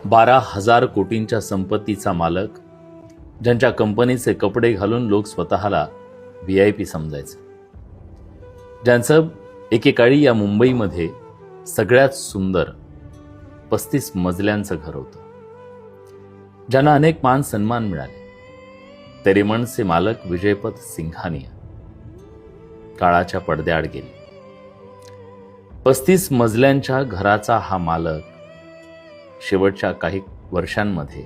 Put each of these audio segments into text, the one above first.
12,000 कोटींच्या संपत्तीचा मालक, ज्यांच्या कंपनीचे कपडे घालून लोक स्वतःला VIP समजायचे, ज्यांचं एकेकाळी या मुंबईमध्ये सगळ्यात सुंदर 35 मजल्यांचं घर होतं, ज्यांना अनेक मान सन्मान मिळाले, तेरेमनचे मालक विजयपथ सिंघानिया काळाच्या पडद्याआड गेले. 35 मजल्यांच्या घराचा हा मालक शेवटच्या काही वर्षांमध्ये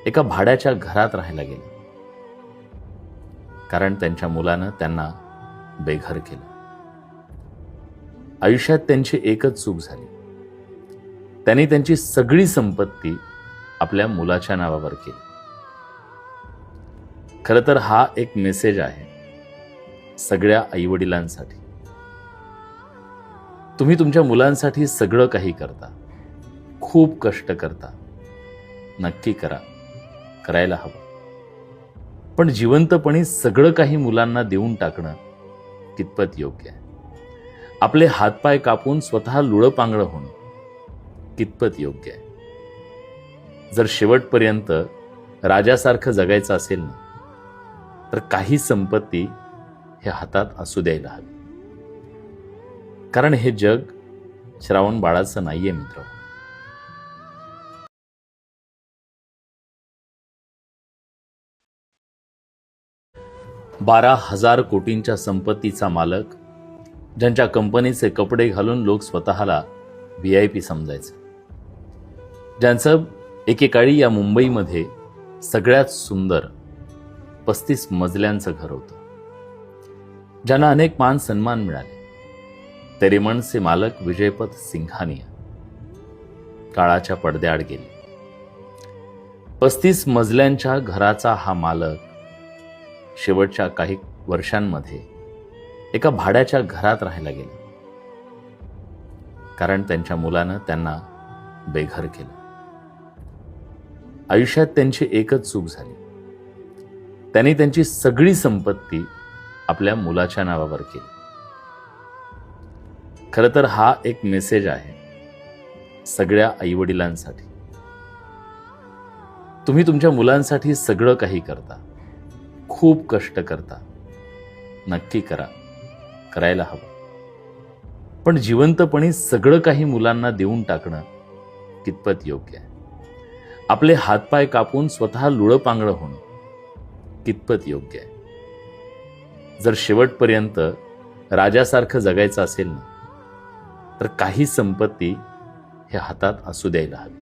एका भाड्याच्या घरात राहायला गेला, कारण त्यांच्या मुलानं त्यांना बेघर केलं. आयुष्यात त्यांची एकच चूक झाली, त्यांनी त्यांची सगळी संपत्ती आपल्या मुलाच्या नावावर केली. खरं तर हा एक मेसेज आहे सगळ्या आईवडिलांसाठी. तुम्ही तुमच्या मुलांसाठी सगळं काही करता, खूप कष्ट करता, नक्की करा, करायला हवं. पण जिवंतपणी सगळं काही मुलांना देऊन टाकणं कितपत योग्य आहे? आपले हातपाय कापून स्वतः लुळंपांगळं होणं कितपत योग्य आहे? जर शेवटपर्यंत राजासारखं जगायचं असेल ना, तर काही संपत्ती हे हातात असू द्यायला हवी. कारण हे जग श्रावण बाळाचं नाहीये मित्र. 12,000 कोटींच्या संपत्तीचा मालक, ज्यांच्या कंपनीचे कपडे घालून लोक स्वतःला VIP समजायचे, ज्यांचं एकेकाळी या मुंबईमध्ये सगळ्यात सुंदर 35 मजल्यांचं घर होतं, ज्यांना अनेक मान सन्मान मिळाले, तेरेमनचे मालक विजयपथ सिंघानिया काळाच्या पडद्याआड गेले. 35 मजल्यांच्या घराचा हा मालक शेवटच्या काही वर्षांमध्ये एका भाड्याच्या घरात राहायला गेला, कारण त्यांच्या मुलानं त्यांना बेघर केलं. आयुष्यात त्यांची एकच चूक झाली, त्यांनी त्यांची सगळी संपत्ती आपल्या मुलाच्या नावावर केली. खरं तर हा एक मेसेज आहे सगळ्या आईवडिलांसाठी. तुम्ही तुमच्या मुलांसाठी सगळं काही करता, खूप कष्ट करता, नक्की करा, करायला हवं. पण जिवंतपणी सगळं काही मुलांना देऊन टाकणं कितपत योग्य आहे? आपले हातपाय कापून स्वतः लुळंपांगळं होणं कितपत योग्य आहे? जर शेवटपर्यंत राजासारखं जगायचं असेल ना, तर काही संपत्ती हे हातात असू द्यायला हवी.